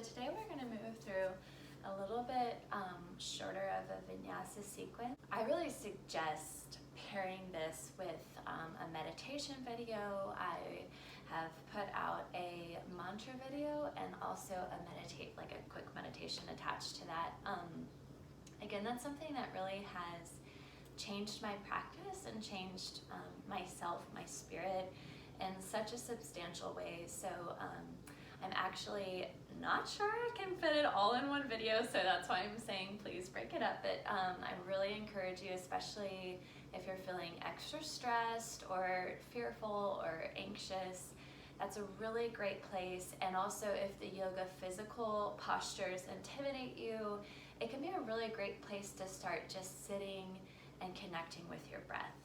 today we're going to move through a little bit shorter of a vinyasa sequence. I really suggest pairing this with a meditation video. I have put out a mantra video and also a quick meditation attached to that. Again, that's something that really has changed my practice and changed myself, my spirit in such a substantial way. So I'm actually not sure I can fit it all in one video, so that's why I'm saying please break it up. But I really encourage you, especially if you're feeling extra stressed or fearful or anxious, that's a really great place. And also if the yoga physical postures intimidate you, it can be a really great place to start just sitting and connecting with your breath.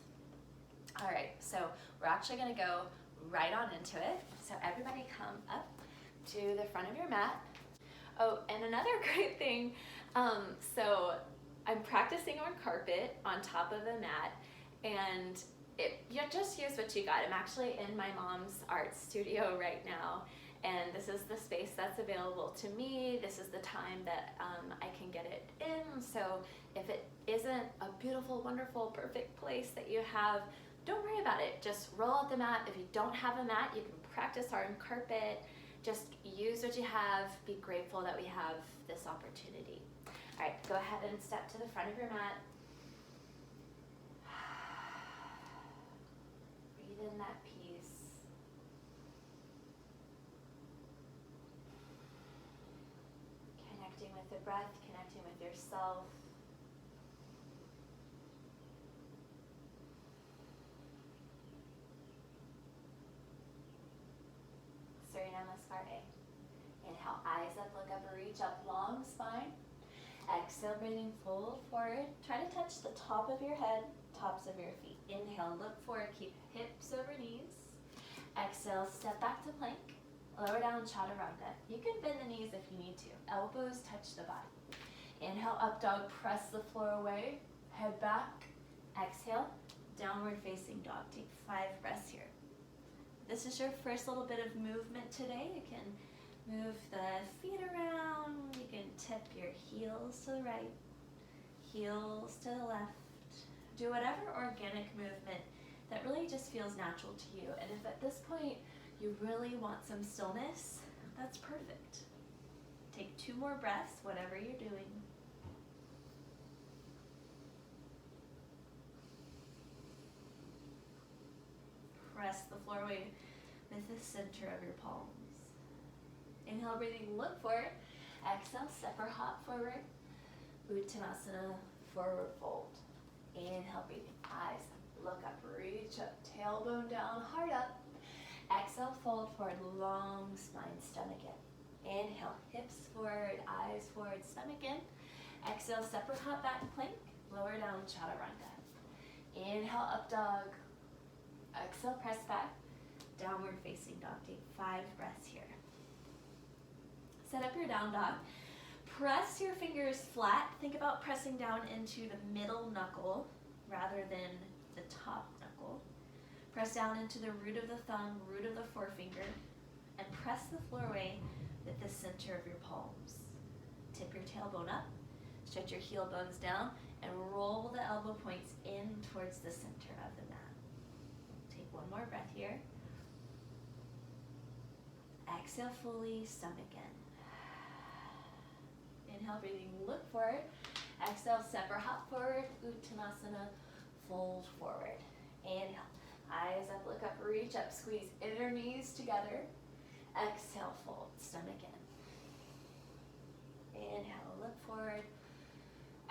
All right, so we're actually gonna go right on into it. So everybody come up to the front of your mat. Oh, and another great thing, so I'm practicing on carpet on top of a mat, and you just use what you got. I'm actually in my mom's art studio right now, and this is the space that's available to me. This is the time that I can get it in. So if it isn't a beautiful, wonderful, perfect place that you have, don't worry about it. Just roll out the mat. If you don't have a mat, you can practice on carpet. Just use what you have. Be grateful that we have this opportunity. All right, go ahead and step to the front of your mat. Breathe in that peace. Connecting with the breath, connecting with yourself. Surya Namaskar. Inhale, eyes up, look up, reach up, long spine. Exhale, breathing, fold forward. Try to touch the top of your head, tops of your feet. Inhale, look forward, keep hips over knees. Exhale, step back to plank. Lower down, chaturanga. You can bend the knees if you need to. Elbows touch the body. Inhale, up dog, press the floor away. Head back. Exhale, downward facing dog. Take 5 breaths here. This is your first little bit of movement today. You can move the feet around. You can tip your heels to the right, heels to the left. Do whatever organic movement that really just feels natural to you. And if at this point you really want some stillness, that's perfect. Take 2 more breaths, whatever you're doing. Press the floor away with the center of your palms. Inhale, breathing, look forward. Exhale, step or hop forward. Uttanasana, forward fold. Inhale, breathing, eyes up, look up, reach up, tailbone down, heart up. Exhale, fold forward, long spine, stomach in. Inhale, hips forward, eyes forward, stomach in. Exhale, step or hop back, plank, lower down, chaturanga. Inhale, up dog. Exhale, press back, downward facing dog. Take 5 breaths here. Set up your down dog. Press your fingers flat. Think about pressing down into the middle knuckle rather than the top knuckle. Press down into the root of the thumb, root of the forefinger, and press the floor away with the center of your palms. Tip your tailbone up, stretch your heel bones down, and roll the elbow points in towards the center of the mat. Take 1 more breath here. Exhale fully, stomach in. Inhale, breathing, look forward. Exhale, step or hop forward. Uttanasana, fold forward. Inhale, eyes up, look up, reach up, squeeze inner knees together. Exhale, fold, stomach in. Inhale, look forward.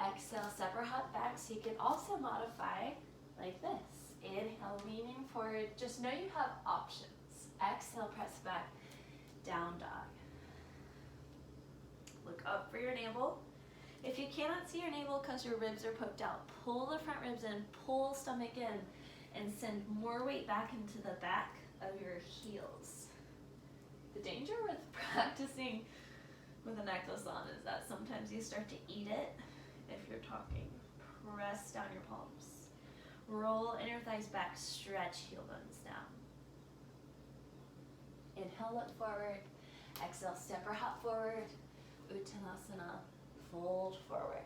Exhale, step or hop back. So you can also modify like this. Inhale, leaning forward. Just know you have options. Exhale, press back, down dog. Look up for your navel. If you cannot see your navel because your ribs are poked out, pull the front ribs in, pull stomach in, and send more weight back into the back of your heels. The danger with practicing with a necklace on is that sometimes you start to eat it if you're talking. Press down your palms. Roll inner thighs back, stretch heel bones down. Inhale, look forward. Exhale, step or hop forward. Uttanasana, fold forward.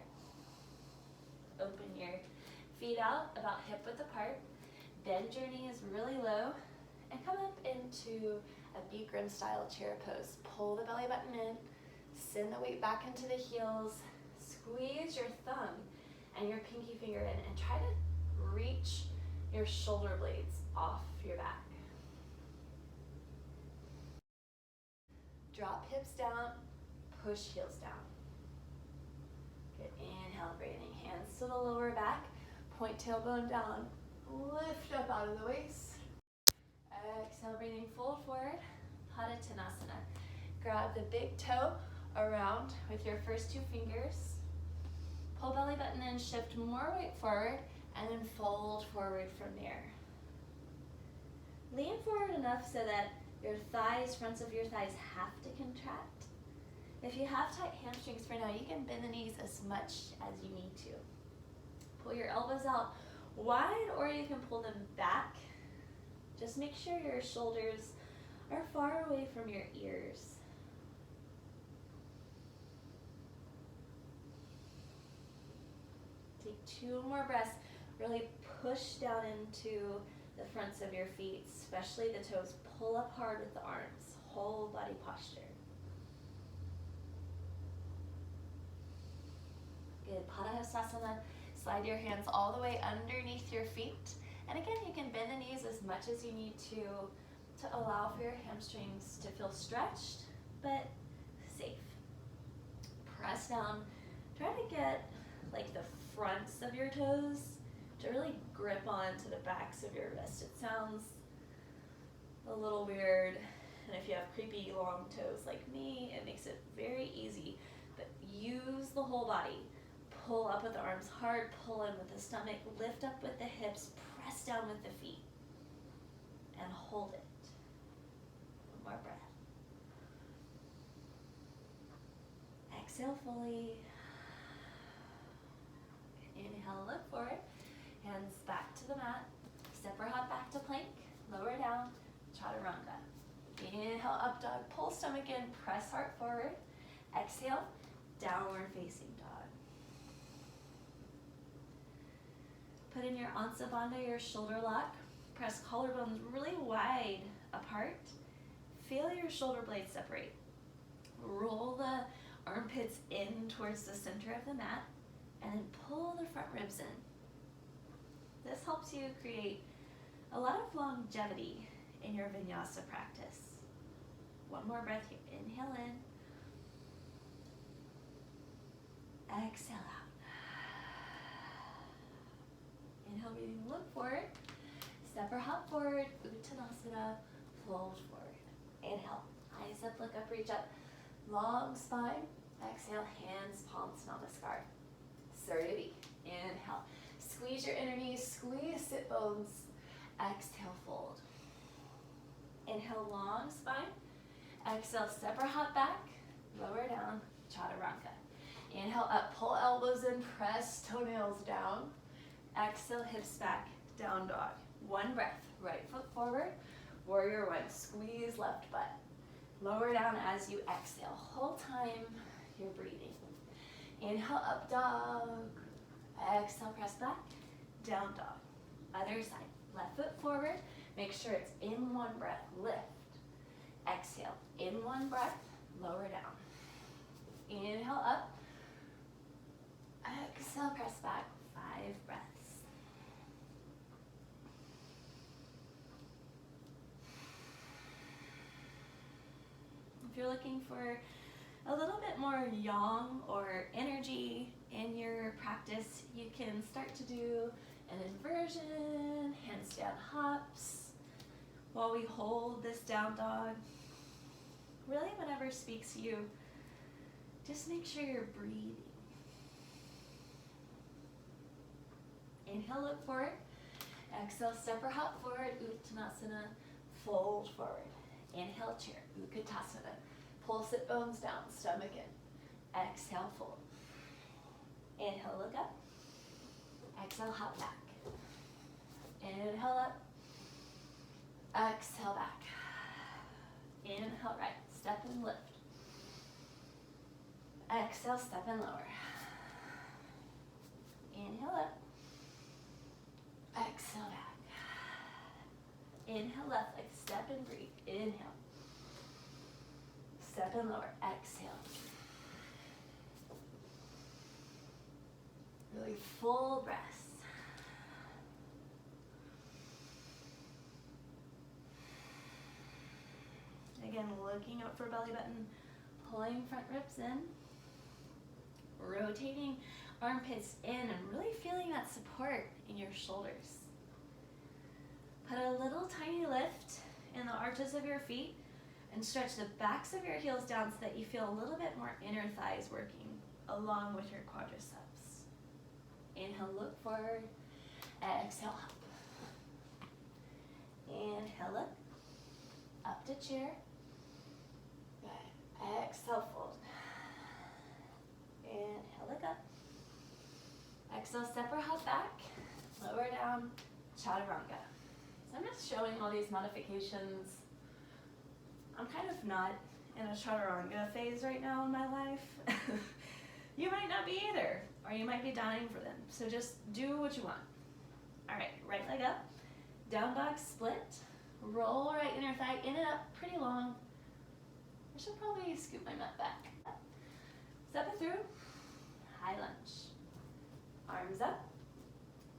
Open your feet out about hip width apart. Bend your knees really low and come up into a Bikram style chair pose. Pull the belly button in, send the weight back into the heels, squeeze your thumb and your pinky finger in and try to reach your shoulder blades off your back. Drop hips down, push heels down. Good, inhale, breathing, hands to the lower back, point tailbone down, lift up out of the waist. Exhale, breathing, fold forward, Padottanasana. Grab the big toe around with your first two fingers. Pull belly button in, shift more weight forward, and then fold forward from there. Lean forward enough so that your thighs, fronts of your thighs have to contract. If you have tight hamstrings for now, you can bend the knees as much as you need to. Pull your elbows out wide, or you can pull them back. Just make sure your shoulders are far away from your ears. Take 2 more breaths. Really push down into the fronts of your feet, especially the toes. Pull up hard with the arms. Whole body posture. Good. Padottanasana. Slide your hands all the way underneath your feet. And again, you can bend the knees as much as you need to allow for your hamstrings to feel stretched, but safe. Press down. Try to get like the fronts of your toes to really grip onto the backs of your wrists. It sounds a little weird, and if you have creepy long toes like me, it makes it very easy, but use the whole body. Pull up with the arms hard, pull in with the stomach, lift up with the hips, press down with the feet, and hold it. One more breath. Exhale fully. Inhale, look forward. Hands back to the mat. Step or hop back to plank. Lower down, chaturanga. Inhale, up dog. Pull stomach in, press heart forward. Exhale, downward facing dog. Put in your Ansa Bandha, your shoulder lock. Press collarbones really wide apart. Feel your shoulder blades separate. Roll the armpits in towards the center of the mat, and then pull the front ribs in. This helps you create a lot of longevity in your vinyasa practice. One more breath here. Inhale in. Exhale out. Inhale, breathing, look forward. Step or hop forward. Uttanasana, fold forward. Inhale, eyes up, look up, reach up. Long spine. Exhale, hands, palms, namaskar. Surya Namaskar. Inhale. Squeeze your inner knees, squeeze sit bones. Exhale, fold. Inhale, long spine. Exhale, step or hop back. Lower down, chaturanga. Inhale, up, pull elbows in, press toenails down. Exhale, hips back, down dog. One breath, right foot forward. Warrior one, squeeze left butt. Lower down as you exhale. Whole time you're breathing. Inhale, up dog. Exhale, press back, down dog. Other side, left foot forward. Make sure it's in one breath, lift. Exhale, in one breath, lower down. Inhale, up. Exhale, press back, 5 breaths. If you're looking for a little bit more yang or energy in your practice, you can start to do an inversion, handstand hops, while we hold this down dog. Really, whatever speaks to you, just make sure you're breathing. Inhale, look forward. Exhale, step or hop forward, Uttanasana, fold forward. Inhale, chair, Utkatasana. Pull sit bones down, stomach in. Exhale, fold. Inhale, look up. Exhale, hop back. Inhale up. Exhale back. Inhale right. Step and lift. Exhale, step and lower. Inhale up. Exhale back. Inhale left leg, step and breathe. Inhale. Step and lower, exhale. Really full breaths. Again, looking up for belly button, pulling front ribs in, rotating armpits in and really feeling that support in your shoulders. Put a little tiny lift in the arches of your feet and stretch the backs of your heels down so that you feel a little bit more inner thighs working along with your quadriceps. Inhale, look forward. Exhale, up. Inhale, look. Up to chair. Good. Exhale, fold. Inhale, look up. Exhale, step or hop back. Lower down, chaturanga. So I'm just showing all these modifications. I'm kind of not in a chaturanga phase right now in my life. You might not be either, or you might be dying for them. So just do what you want. All right, right leg up, down dog split, roll right inner thigh in and up, pretty long. I should probably scoop my mat back. Step it through, high lunge. Arms up,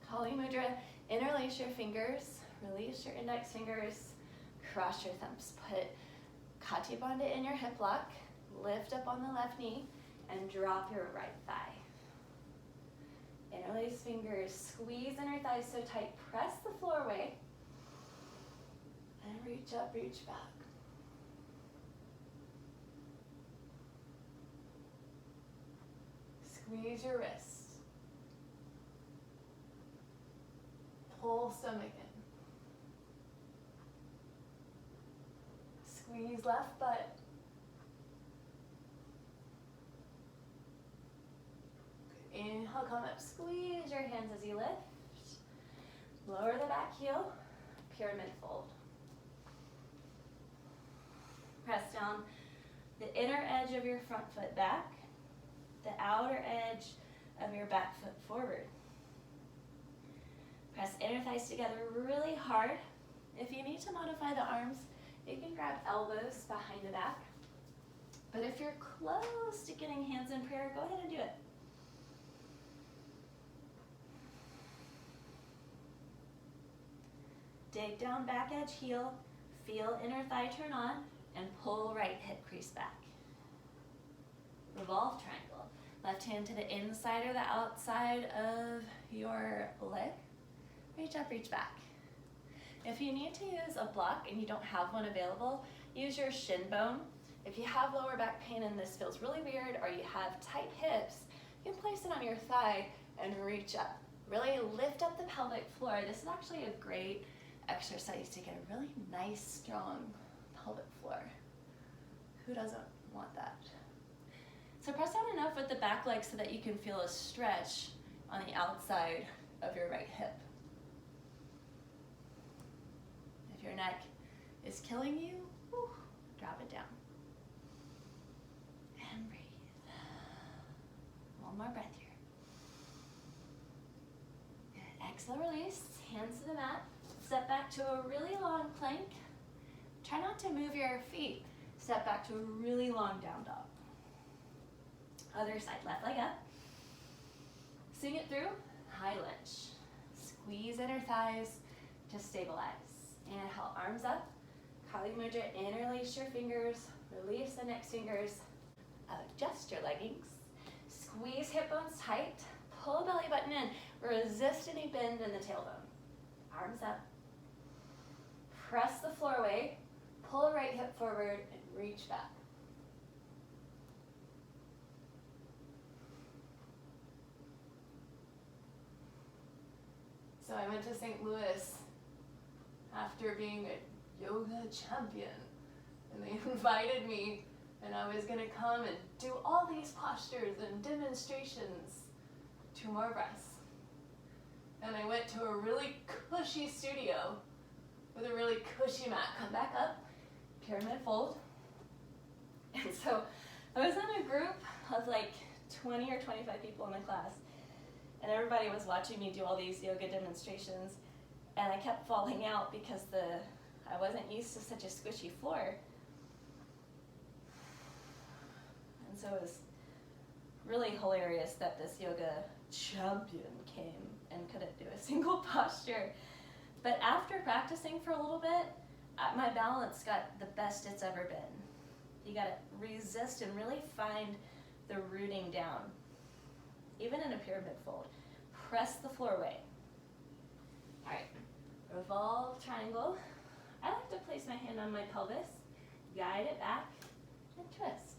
Kali Mudra, interlace your fingers, release your index fingers, cross your thumbs. Put Kati Bandha in your hip lock, lift up on the left knee, and drop your right thigh. Interlace fingers, squeeze inner thighs so tight, press the floor away, and reach up, reach back. Squeeze your wrists. Pull stomach in. Squeeze left butt. Inhale, come up, squeeze your hands as you lift. Lower the back heel, pyramid fold. Press down the inner edge of your front foot back, the outer edge of your back foot forward. Press inner thighs together really hard. If you need to modify the arms, you can grab elbows behind the back. But if you're close to getting hands in prayer, go ahead and do it. Dig down back edge heel, feel inner thigh turn on, and pull right hip crease back. Revolve triangle. Left hand to the inside or the outside of your leg. Reach up, reach back. If you need to use a block and you don't have one available, use your shin bone. If you have lower back pain and this feels really weird, or you have tight hips, you can place it on your thigh and reach up. Really lift up the pelvic floor. This is actually a great exercise to get a really nice, strong pelvic floor. Who doesn't want that? So press down enough with the back leg so that you can feel a stretch on the outside of your right hip. If your neck is killing you, drop it down. And breathe. One more breath here. Good. Exhale, release. Hands to the mat. Step back to a really long plank. Try not to move your feet. Step back to a really long down dog. Other side, left leg up. Swing it through, high lunge. Squeeze inner thighs to stabilize. Inhale, arms up. Kali Mudra, interlace your fingers. Release the next fingers. Adjust your leggings. Squeeze hip bones tight. Pull belly button in. Resist any bend in the tailbone. Arms up. Press the floor away. Pull right hip forward and reach back. So I went to St. Louis after being a yoga champion, and they invited me, and I was gonna come and do all these postures and demonstrations. 2 more breaths. And I went to a really cushy studio with a really cushy mat. Come back up, pyramid fold. And so I was in a group of like 20 or 25 people in the class, and everybody was watching me do all these yoga demonstrations, and I kept falling out because I wasn't used to such a squishy floor. And so it was really hilarious that this yoga champion came and couldn't do a single posture. But after practicing for a little bit, my balance got the best it's ever been. You gotta resist and really find the rooting down. Even in a pyramid fold, press the floor away. All right, revolve triangle. I like to place my hand on my pelvis, guide it back, and twist.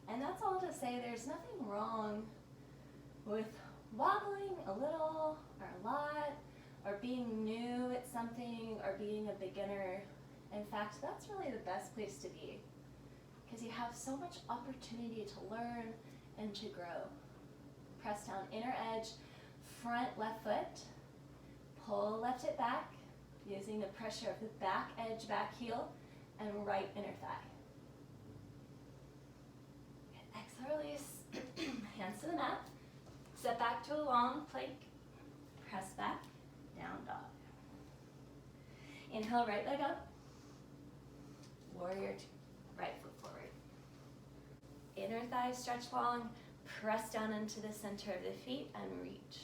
And that's all to say there's nothing wrong with wobbling a little or a lot, or being new at something, or being a beginner. In fact, that's really the best place to be, because you have so much opportunity to learn and to grow. Press down inner edge, front left foot, pull left hip back, using the pressure of the back edge, back heel, and right inner thigh. Exhale, release, hands to the mat, step back to a long plank, press back, down dog. Inhale, right leg up, warrior two, right foot forward. Inner thighs stretch long, press down into the center of the feet and reach.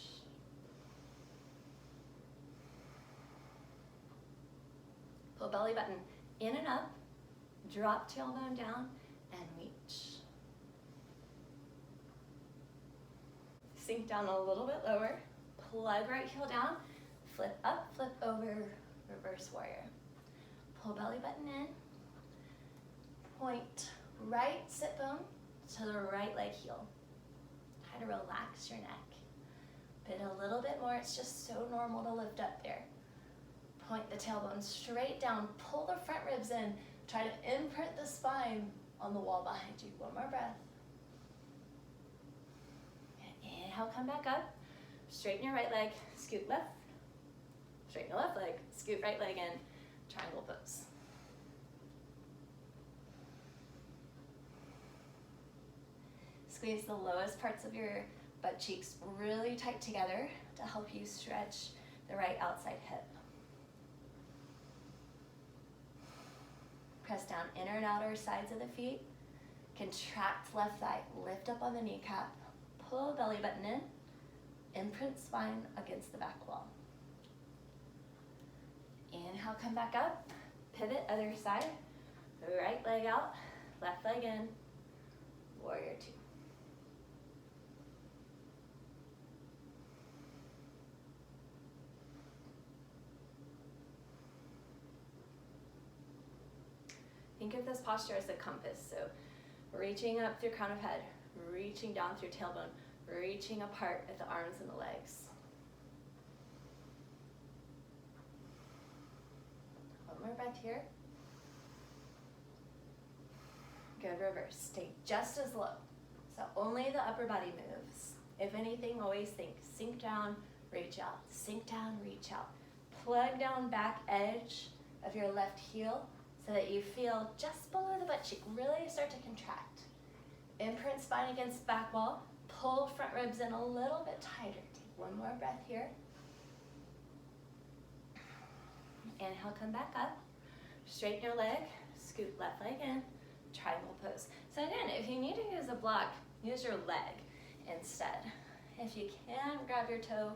Pull belly button in and up, drop tailbone down, and reach. Sink down a little bit lower, plug right heel down, flip up, flip over, reverse warrior. Pull belly button in, point right sit bone to the right leg heel. Try to relax your neck. Bend a little bit more, it's just so normal to lift up there. Point the tailbone straight down, pull the front ribs in, try to imprint the spine on the wall behind you. One more breath. Inhale, come back up, straighten your right leg, scoot left, straighten your left leg, scoot right leg in, triangle pose. Squeeze the lowest parts of your butt cheeks really tight together to help you stretch the right outside hip. Press down inner and outer sides of the feet, contract left thigh, lift up on the kneecap, pull belly button in, imprint spine against the back wall. Inhale, come back up, pivot other side, right leg out, left leg in, warrior two. Think of this posture as a compass, so reaching up through crown of head, reaching down through tailbone, reaching apart at the arms and the legs. One more breath here. Good, reverse. Stay just as low, so only the upper body moves. If anything, always think sink down, reach out, sink down, reach out. Plug down back edge of your left heel so that you feel just below the butt cheek, really start to contract. Imprint spine against back wall, pull front ribs in a little bit tighter. Take one more breath here. Inhale, come back up. Straighten your leg, scoot left leg in, triangle pose. So again, if you need to use a block, use your leg instead. If you can grab your toe,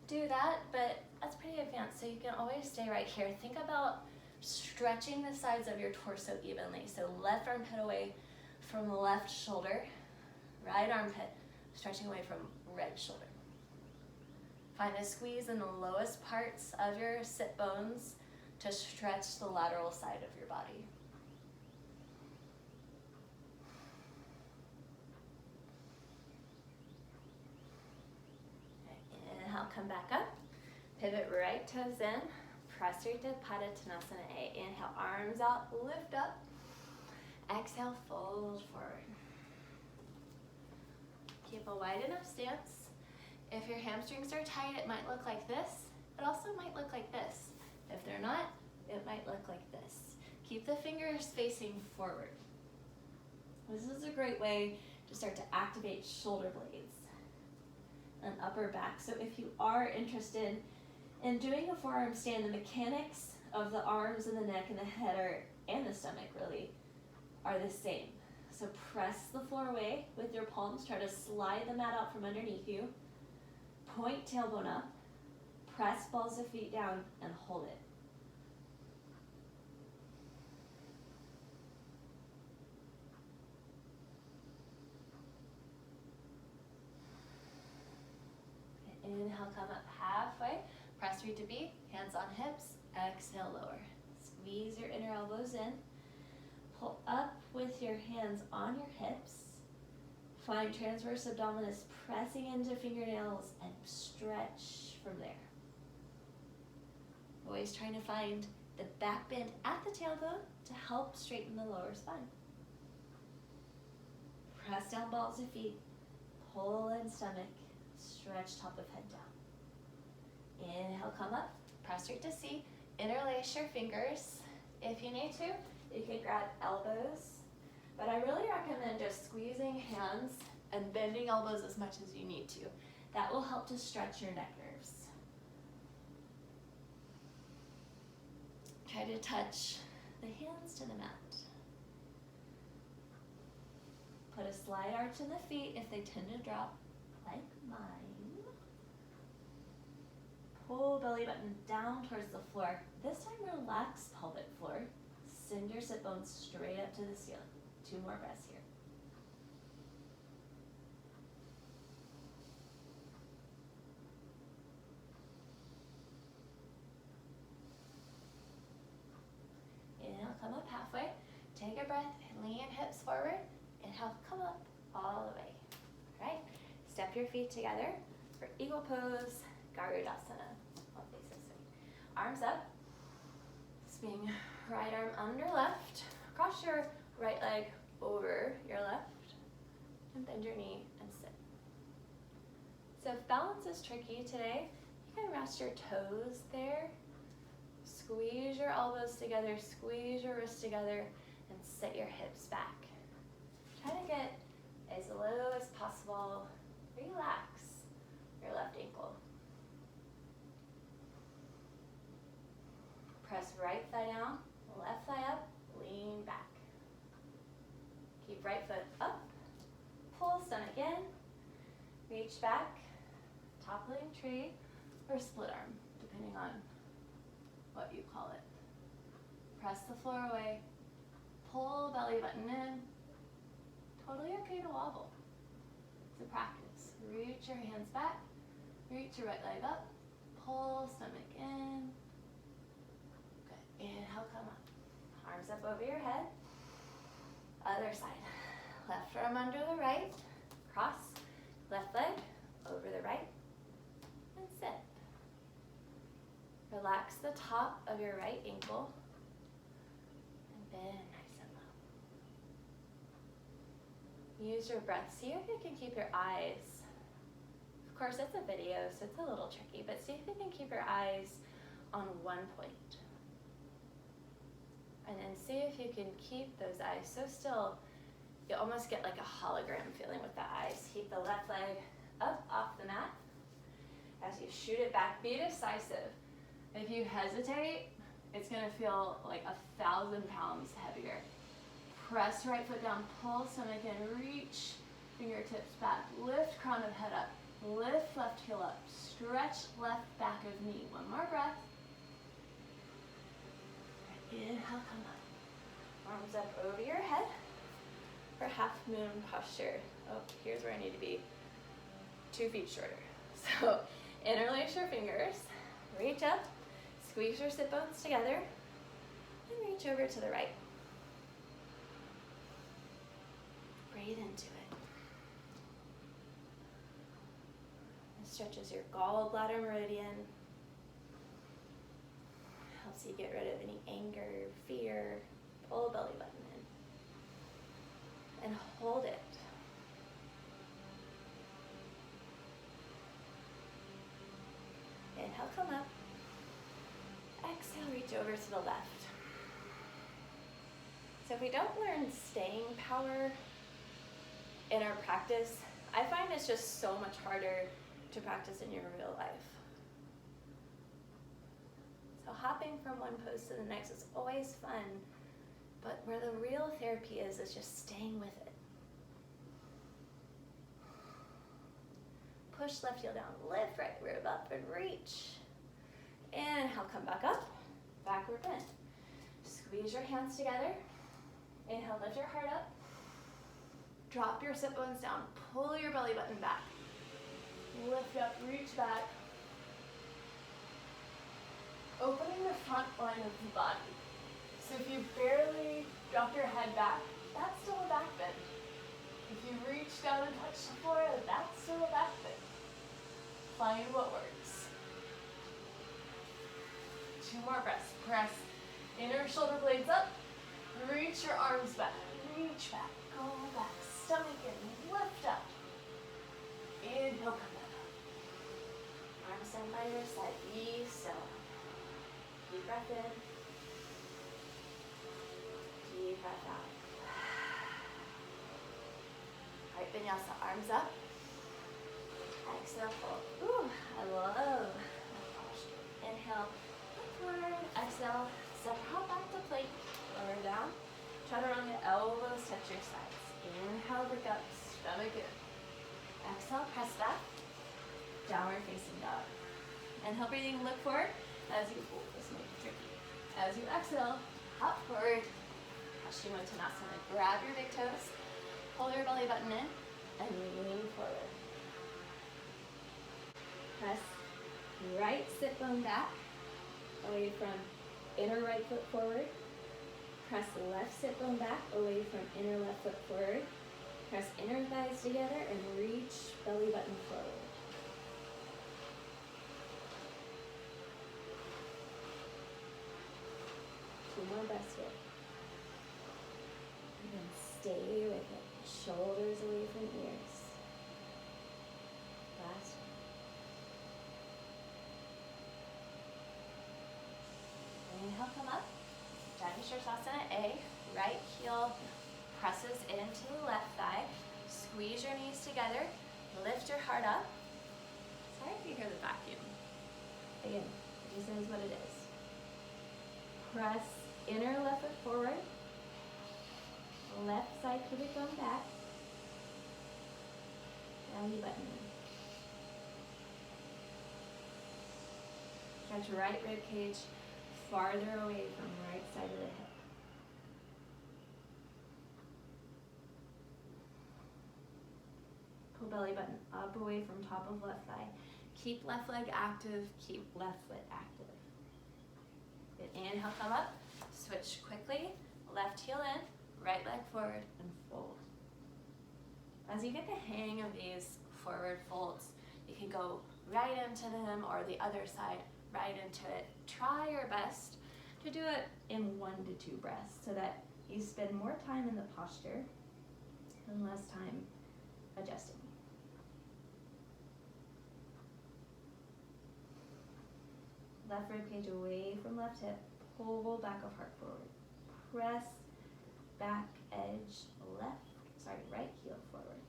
do that, but that's pretty advanced, so you can always stay right here. Think about stretching the sides of your torso evenly. So left armpit away from left shoulder, right armpit stretching away from right shoulder. Find a squeeze in the lowest parts of your sit bones to stretch the lateral side of your body. Inhale, come back up, pivot right toes in, Prasarita Padottanasana A. Inhale, arms out, lift up. Exhale, fold forward. Keep a wide enough stance. If your hamstrings are tight, it might look like this. It also might look like this. If they're not, it might look like this. the fingers facing forward. This is a great way to start to activate shoulder blades and upper back. So if you are interested in doing a forearm stand, the mechanics of the arms and the neck and the head and the stomach really are the same. So press the floor away with your palms. Try to slide the mat out from underneath you. Point tailbone up. Press balls of feet down and hold it. Inhale, come up halfway. Press through to B, hands on hips. Exhale, lower. Squeeze your inner elbows in. Pull up with your hands on your hips. Find transverse abdominis pressing into fingernails and stretch from there. Always trying to find the back bend at the tailbone to help straighten the lower spine. Press down balls of feet. Pull in stomach. Stretch top of head down. Inhale, come up. Press through to C. Interlace your fingers. If you need to, you can grab elbows. But I really recommend just squeezing hands and bending elbows as much as you need to. That will help to stretch your neck nerves. Try to touch the hands to the mat. Put a slight arch in the feet if they tend to drop, like mine. Pull belly button down towards the floor. This time relax pelvic floor. Send your sit bones straight up to the ceiling. 2 more breaths here. Inhale, come up halfway. Take a breath, lean hips forward. Inhale, come up all the way. All right, step your feet together for eagle pose, Garudasana. I'll face this way. Arms up. Swing right arm under left. Cross your right leg over your left. And bend your knee and sit. So if balance is tricky today, you can rest your toes there. Squeeze your elbows together, squeeze your wrists together, and set your hips back. Try to get as low as possible. Relax your left ankle. Press right thigh down, left thigh up, lean back. Keep right foot up, pull stomach in, reach back, toppling tree, or split arm, depending on what you call it. Press the floor away, pull belly button in. Totally okay to wobble. It's a practice. Reach your hands back, reach your right leg up, pull stomach in. Good. Inhale, come up. Arms up over your head. Other side. Left arm under the right. Cross. Left leg over the right. And sit. Relax the top of your right ankle. And bend nice and low. Use your breath. See if you can keep your eyes. Of course, it's a video, so it's a little tricky, but see if you can keep your eyes on one point. And then see if you can keep those eyes so still, you almost get like a hologram feeling with the eyes. Keep the left leg up off the mat. As you shoot it back, be decisive. If you hesitate, it's gonna feel like 1,000 pounds heavier. Press right foot down, pull stomach in, reach fingertips back, lift crown of head up, lift left heel up, stretch left back of knee. One more breath. Inhale, come up. Arms up over your head for half moon posture. Oh, here's where I need to be 2 feet shorter. So interlace your fingers, reach up, squeeze your sit bones together, and reach over to the right. Breathe into it. It stretches your gallbladder meridian. Helps you get rid of any anger, fear. Pull belly button in. And hold it. Inhale, come up. Exhale, reach over to the left. So if we don't learn staying power in our practice, I find it's just so much harder to practice in your real life. So hopping from one pose to the next is always fun, but where the real therapy is just staying with it. Push left heel down, lift right rib up and reach. Inhale, come back up, backward bend. Squeeze your hands together. Inhale, lift your heart up. Drop your sit bones down, pull your belly button back. Lift up, reach back. Opening the front line of the body. So if you barely drop your head back, that's still a back bend. If you reach down and touch the floor, that's still a back bend. Find what works. 2 more breaths. Press inner shoulder blades up. Reach your arms back. Reach back. Go back. Stomach in. Lift up. Inhale, come back up. Arms stand by your side. Be still. Deep breath in. Deep breath out. Alright, vinyasa. Arms up. Exhale, fold. Ooh, I love that posture. Inhale, upward. Exhale, step hop back to plank. Lower down. Try to run the elbows, touch your sides. Inhale, look up, stomach in. Exhale, press back. Downward facing dog. Inhale, breathing, look forward. As you pull, this may be tricky. As you exhale, hop forward. Paschimottanasana. Grab your big toes. Pull your belly button in and lean forward. Press right sit bone back, away from inner right foot forward. Press left sit bone back, away from inner left foot forward. Press inner thighs together and reach belly button forward. Two more breaths here. And then stay with it. Shoulders away from ears. Last. Inhale, come up. Janishirsasana A. Right heel presses into the left thigh. Squeeze your knees together. Lift your heart up. Sorry if you hear the vacuum. Again, it just is what it is. Press inner left foot forward. Left side pubic bone back. Belly button in. Stretch right rib cage farther away from right side of the hip. Pull belly button up away from top of left thigh. Keep left leg active, keep left foot active. Good. Inhale, come up. Switch quickly. Left heel in, right leg forward, and fold. As you get the hang of these forward folds, you can go right into them or the other side, right into it. Try your best to do it in 1 to 2 breaths so that you spend more time in the posture and less time adjusting. Left rib cage away from left hip. Pull back of heart forward. Press back edge right heel forward.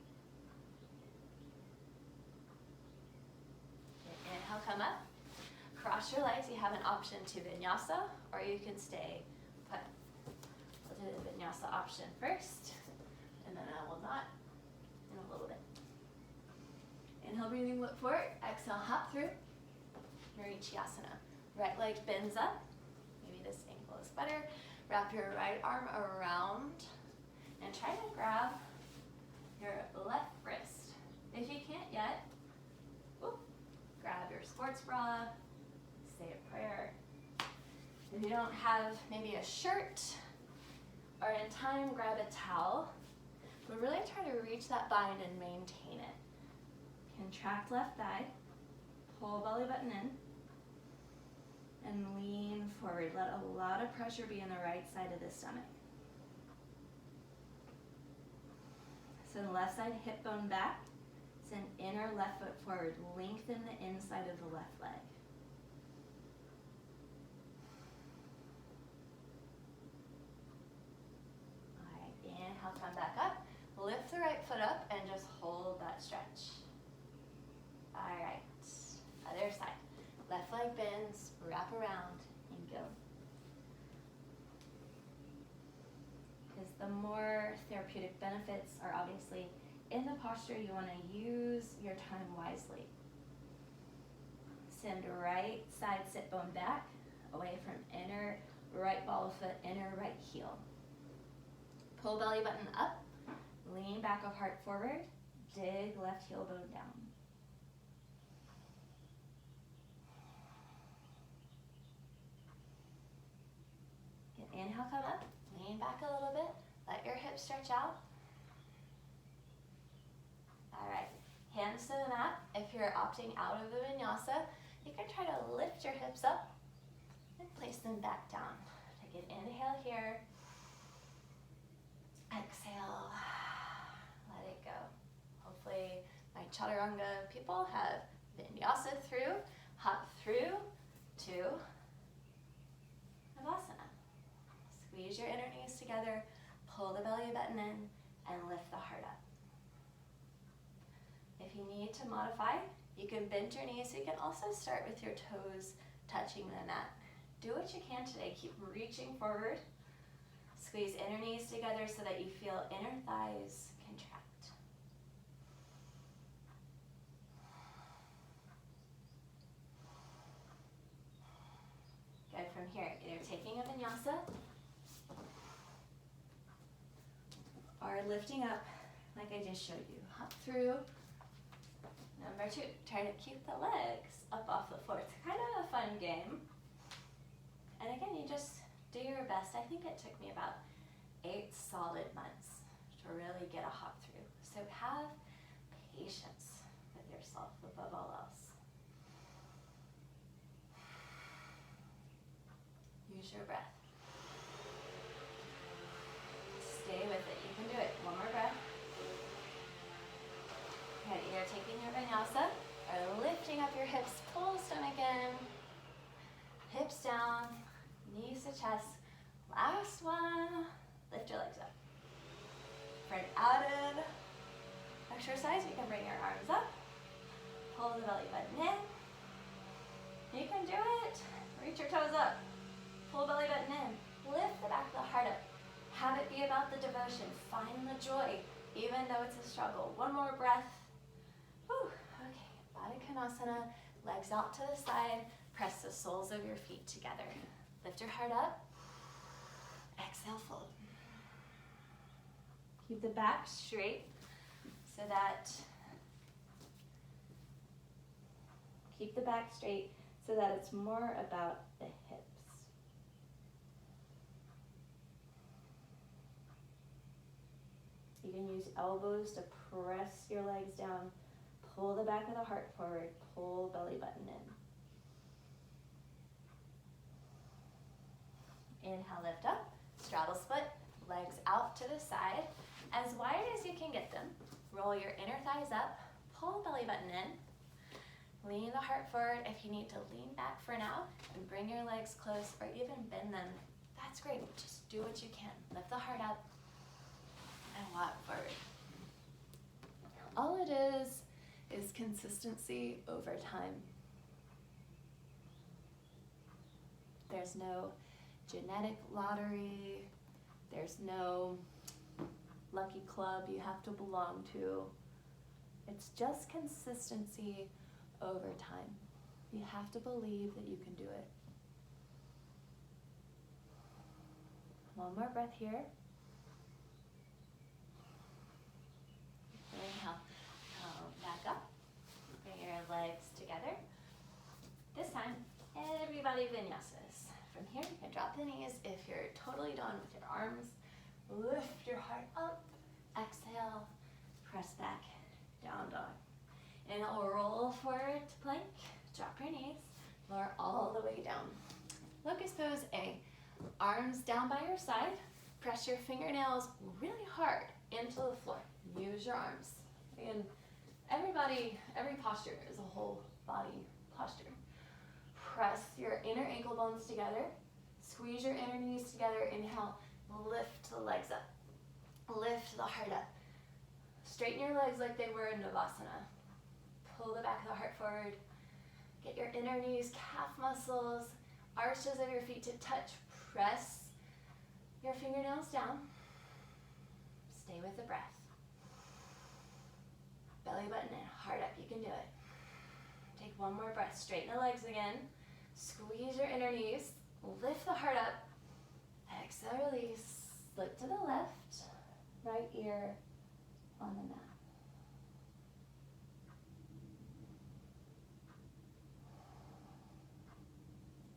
Okay, inhale, come up. Cross your legs. You have an option to vinyasa or you can stay put. We'll do the vinyasa option first and then I will not in a little bit. Inhale, breathing, look forward. Exhale, hop through. Marichyasana. Right leg bends up. Maybe this ankle is better. Wrap your right arm around and try to grab your left wrist. If you can't yet, grab your sports bra, say a prayer. If you don't have maybe a shirt or in time, grab a towel. But really try to reach that bind and maintain it. Contract left thigh, pull belly button in, and lean forward. Let a lot of pressure be in the right side of the stomach. Send the left side hip bone back. Send inner left foot forward. Lengthen the inside of the left leg. wrap around, and go. Because the more therapeutic benefits are obviously in the posture, you want to use your time wisely. Send right side sit bone back, away from inner right ball of foot, inner right heel. Pull belly button up, lean back of heart forward, dig left heel bone down. Good, inhale, come up, lean back a little bit, let your hips stretch out. All right, hands to the mat. If you're opting out of the vinyasa, you can try to lift your hips up and place them back down. Take an inhale here. Exhale, let it go. Hopefully my chaturanga people have vinyasa through, hop through to savasana. Squeeze your inner knees together, pull the belly button in, and lift the heart up. If you need to modify, you can bend your knees. You can also start with your toes touching the mat. Do what you can today. Keep reaching forward. Squeeze inner knees together so that you feel inner thighs contract. Good, from here, either taking a vinyasa or lifting up like I just showed you. Hop through. Number 2, try to keep the legs up off the floor. It's kind of a fun game. And again, you just do your best. I think it took me about 8 solid months to really get a hop through. So have patience with yourself above all else. Use your breath. Stay with it. You can do it. One more breath. Okay, either taking your vinyasa or lifting up your hips, pull stomach in, hips down, knees to chest. Last one, lift your legs up. For an added exercise, you can bring your arms up, pull the belly button in. You can do it. Reach your toes up, pull belly button in, lift the back of the heart up. Have it be about the devotion. Find the joy, even though it's a struggle. One more breath. Whew. Okay, Baddha Konasana, legs out to the side, press the soles of your feet together. Lift your heart up, exhale, fold. Keep the back straight so that it's more about the hips. You can use elbows to press your legs down, pull the back of the heart forward, pull belly button in. Inhale, lift up, straddle split, legs out to the side, as wide as you can get them. Roll your inner thighs up, pull belly button in, lean the heart forward. If you need to lean back for now and bring your legs close or even bend them, that's great. Just do what you can. Lift the heart up and walk forward. All it is consistency over time. There's no genetic lottery. There's no lucky club you have to belong to. It's just consistency over time. You have to believe that you can do it. One more breath here. Inhale, come back up. Bring your legs together. This time, everybody vinyasas. From here, you can drop the knees. If you're totally done with your arms, lift your heart up. Exhale, press back, down dog. Inhale, roll forward to plank. Drop your knees, lower all the way down. Locust pose A. Arms down by your side. Press your fingernails really hard into the floor. Use your arms. And every posture is a whole body posture. Press your inner ankle bones together. Squeeze your inner knees together. Inhale, lift the legs up. Lift the heart up. Straighten your legs like they were in Navasana. Pull the back of the heart forward. Get your inner knees, calf muscles arches of your feet to touch. Press your fingernails down. Stay with the breath. Belly button in, heart up, you can do it. Take one more breath, straighten the legs again. Squeeze your inner knees, lift the heart up. Exhale, release, slip to the left, right ear on the mat.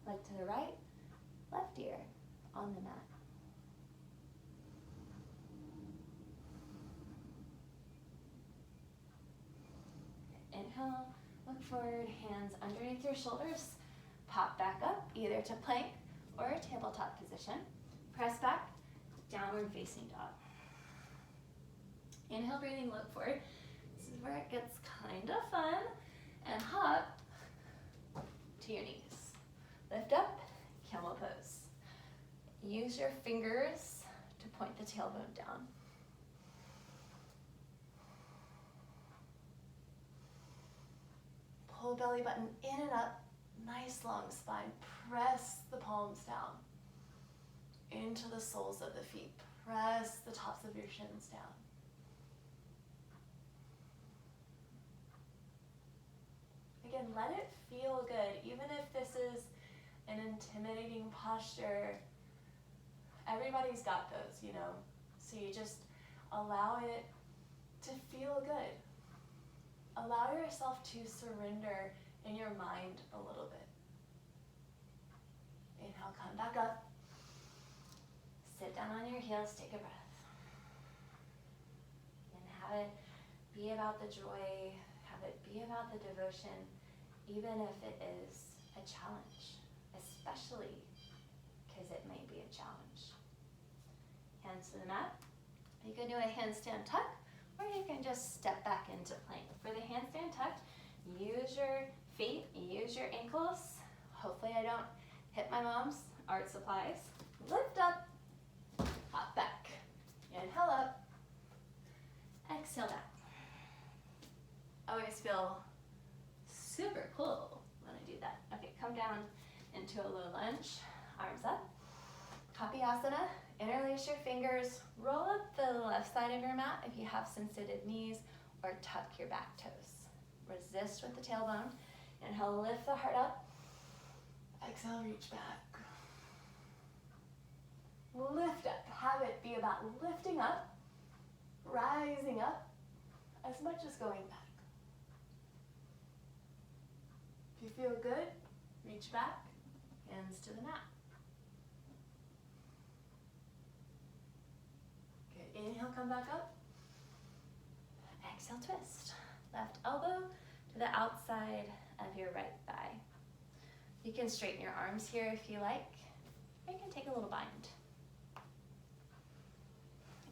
Leg to the right, left ear on the mat. Inhale, look forward, hands underneath your shoulders. Pop back up, either to plank or a tabletop position. Press back, downward facing dog. Inhale, breathing, look forward. This is where it gets kind of fun. And hop to your knees. Lift up, camel pose. Use your fingers to point the tailbone down. Pull belly button in and up, nice long spine. Press the palms down into the soles of the feet. Press the tops of your shins down. Again, let it feel good, even if this is an intimidating posture. Everybody's got those, you know. So you just allow it to feel good. Allow yourself to surrender in your mind a little bit. Inhale, come back up. Sit down on your heels, take a breath. And have it be about the joy, have it be about the devotion, even if it is a challenge, especially because it may be a challenge. Hands to the mat. You can do a handstand tuck, or you can just step back into plank. For the handstand tuck, use your feet, use your ankles. Hopefully I don't hit my mom's art supplies. Lift up, hop back. Inhale up, exhale back. I always feel super cool when I do that. Okay, come down into a low lunge, arms up. Kapiyasana, interlace your fingers, roll up the left side of your mat if you have sensitive knees, or tuck your back toes. Resist with the tailbone. Inhale, lift the heart up. Exhale, reach back. Lift up. Have it be about lifting up, rising up, as much as going back. If you feel good, reach back, hands to the mat. Good. Inhale, come back up. Exhale, twist. Left elbow to the outside of your right thigh. You can straighten your arms here if you like, or you can take a little bind.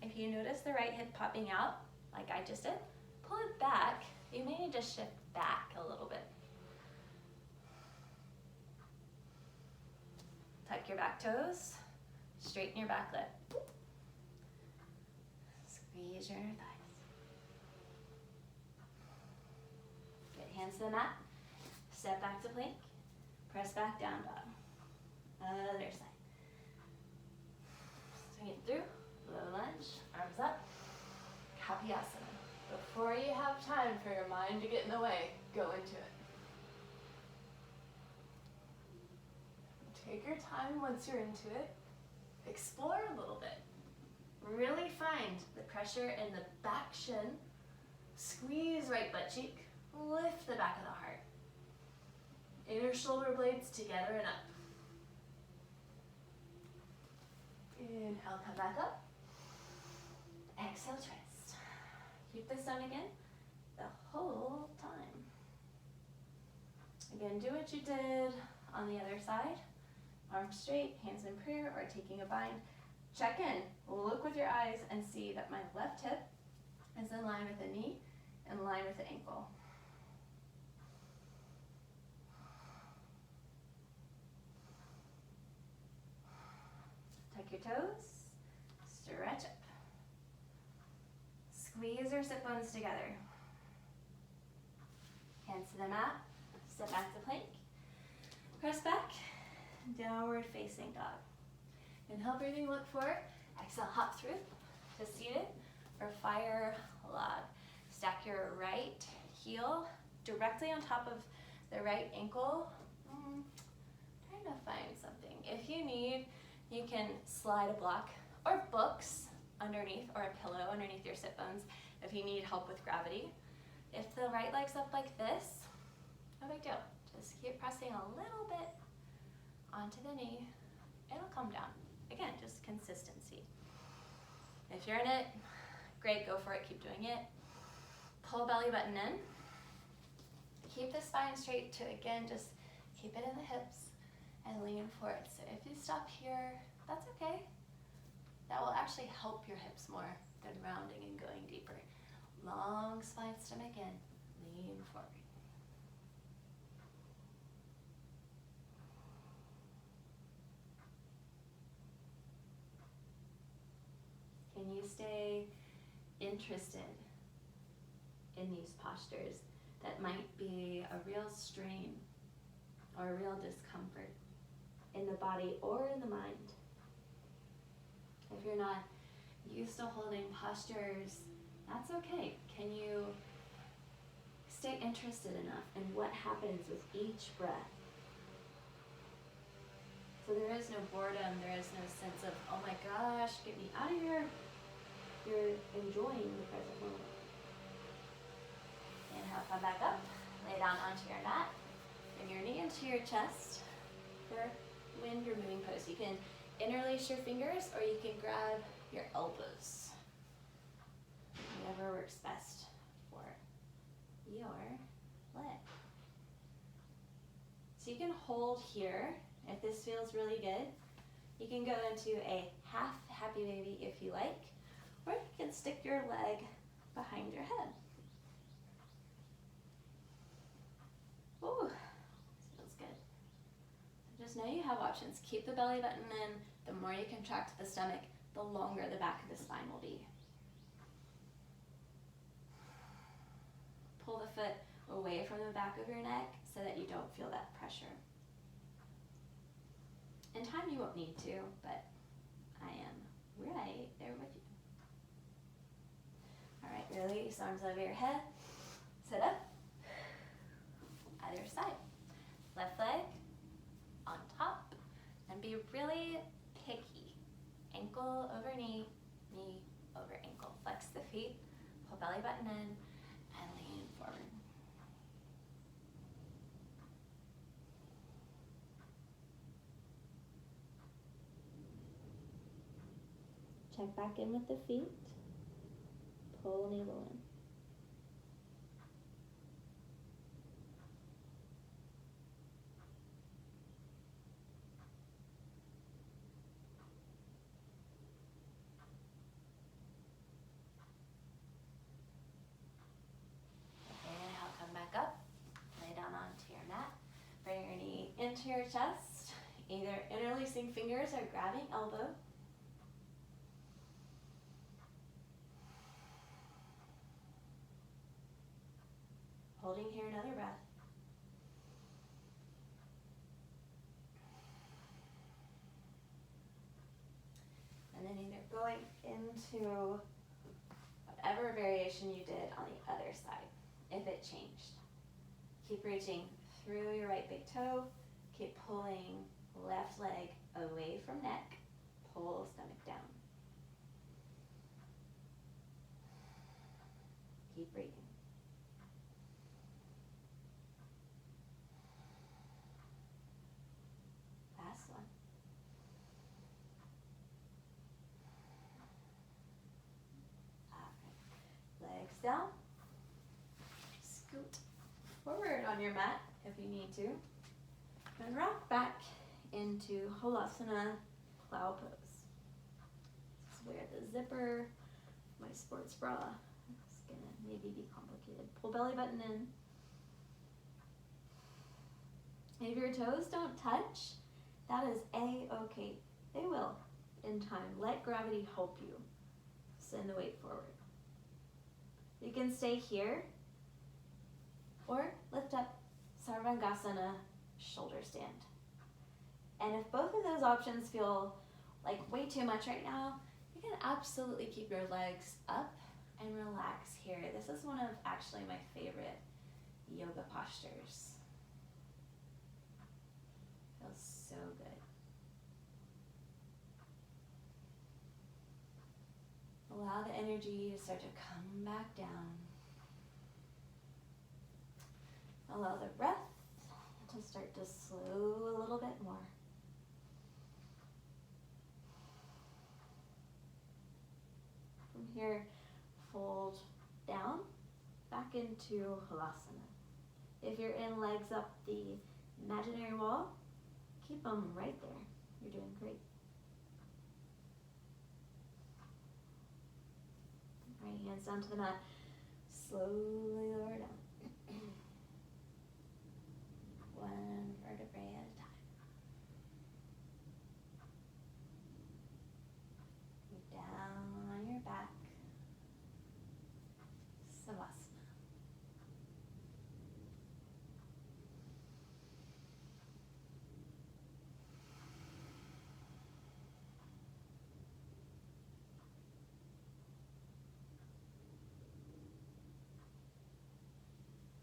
If you notice the right hip popping out, like I just did, pull it back. You may need to shift back a little bit. Tuck your back toes, straighten your back leg. Squeeze your inner thighs. Good, hands to the mat. Step back to plank. Press back down dog. Other side. Straight through, low lunge, arms up. Kapiyasana. Before you have time for your mind to get in the way, go into it. Take your time once you're into it. Explore a little bit. Really find the pressure in the back shin. Squeeze right butt cheek. Lift the back of the heart. Inner shoulder blades together and up. Inhale, come back up. Exhale, twist. Keep this on again the whole time. Again, do what you did on the other side. Arms straight, hands in prayer, or taking a bind. Check in, look with your eyes and see that my left hip is in line with the knee, in line with the ankle. Tuck your toes, stretch up. Squeeze your sit bones together. Hands to the mat, step back to plank. Press back, downward facing dog. Inhale, breathing, look forward. Exhale, hop through to seated or fire log. Stack your right heel directly on top of the right ankle. Trying to find something. If you need, you can slide a block or books underneath or a pillow underneath your sit bones if you need help with gravity. If the right leg's up like this, no big deal. Just keep pressing a little bit onto the knee. It'll come down. Again, just consistency. If you're in it, great, go for it, keep doing it. Pull belly button in. Keep the spine straight to, again, just keep it in the hips and lean forward. So if you stop here, that's okay. That will actually help your hips more than rounding and going deeper. Long spine, stomach in, lean forward. Can you stay interested in these postures that might be a real strain or a real discomfort in the body or in the mind? If you're not used to holding postures, that's okay. Can you stay interested enough in what happens with each breath? So there is no boredom, there is no sense of, oh my gosh, get me out of here. You're enjoying the present moment. Inhale, come back up. Lay down onto your mat. Bring your knee into your chest for wind or moving pose. You can interlace your fingers or you can grab your elbows. Whatever works best for your leg. So you can hold here if this feels really good. You can go into a half happy baby if you like, or you can stick your leg behind your head. Ooh, this feels good. So just know you have options. Keep the belly button in. The more you contract the stomach, the longer the back of the spine will be. Pull the foot away from the back of your neck so that you don't feel that pressure. In time you won't need to, but I am right there with you. All right, release arms over your head. Sit up. Other side. Left leg on top. And be really picky. Ankle over knee, knee over ankle. Flex the feet, pull belly button in, and lean forward. Check back in with the feet. Pull navel in. Inhale, come back up. Lay down onto your mat. Bring your knee into your chest, either interlacing fingers or grabbing elbow. Holding here, another breath. And then either going into whatever variation you did on the other side, if it changed. Keep reaching through your right big toe. Keep pulling left leg away from neck. Pull stomach down. Keep breathing. Last one. All right. Legs down. Scoot forward on your mat if you need to. And rock back into Halasana Cloud Pose. This is where the zipper, my sports bra, is gonna maybe be complicated. Pull belly button in. If your toes don't touch, that is A-okay. They will in time. Let gravity help you send the weight forward. You can stay here or lift up Sarvangasana shoulder stand. And if both of those options feel like way too much right now, you can absolutely keep your legs up and relax here. This is one of actually my favorite yoga postures. Feels so good. Allow the energy to start to come back down. Allow the breath to start to slow a little bit more. From here, fold down, back into Halasana. If you're in legs up the imaginary wall, keep them right there. You're doing great. Right hands down to the mat. Slowly lower down. One vertebrae at a time. Down on your back. Savasana.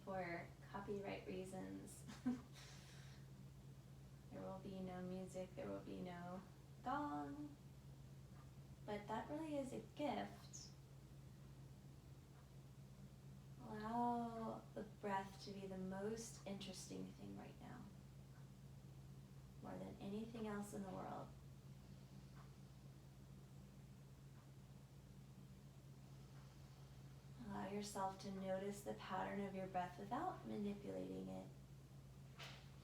For copyright reasons, there will be no music, there will be no gong, but that really is a gift. Allow the breath to be the most interesting thing right now, more than anything else in the world. Allow yourself to notice the pattern of your breath without manipulating it.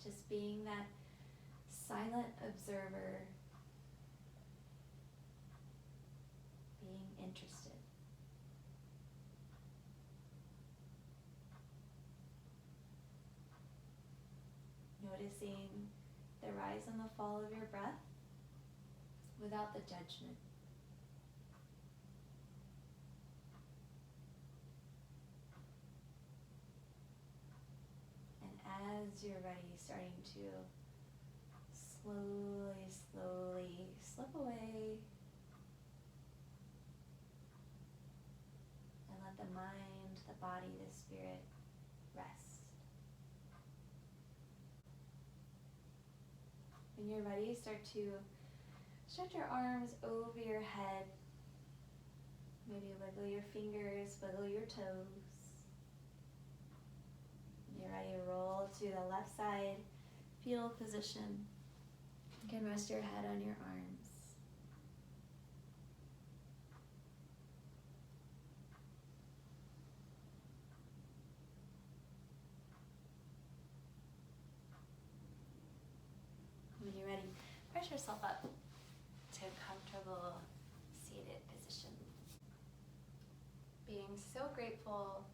Just being that silent observer, being interested. Noticing the rise and the fall of your breath without the judgment. As you're ready, starting to slowly slip away and let the mind, the body, the spirit rest. When you're ready, start to stretch your arms over your head. Maybe wiggle your fingers, wiggle your toes. You're ready to roll to the left side, fetal position. You can rest your head on your arms. When you're ready, press yourself up to a comfortable seated position. Being so grateful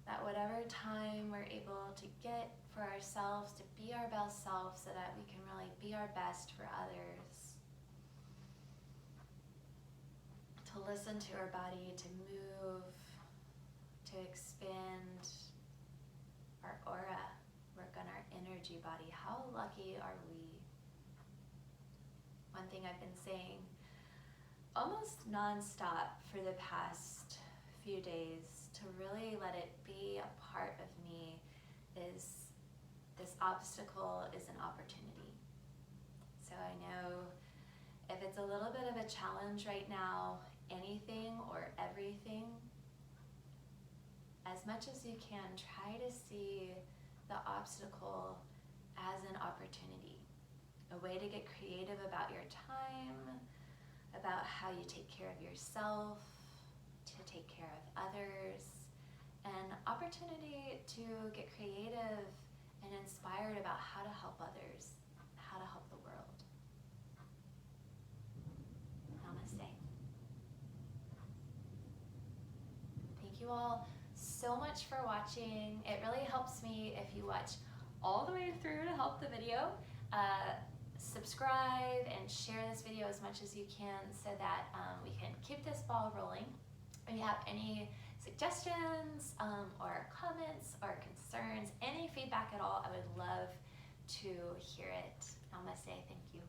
that whatever time we're able to get for ourselves, to be our best self so that we can really be our best for others. To listen to our body, to move, to expand our aura, work on our energy body. How lucky are we? One thing I've been saying almost nonstop for the past few days, to really let it be a part of me, is this obstacle is an opportunity. So I know if it's a little bit of a challenge right now, anything or everything, as much as you can, try to see the obstacle as an opportunity, a way to get creative about your time, about how you take care of yourself, to take care of others, an opportunity to get creative and inspired about how to help others, how to help the world. Namaste. Thank you all so much for watching. It really helps me if you watch all the way through to help the video. Subscribe and share this video as much as you can so that we can keep this ball rolling. If you have any suggestions or comments or concerns, any feedback at all, I would love to hear it. Namaste. Thank you.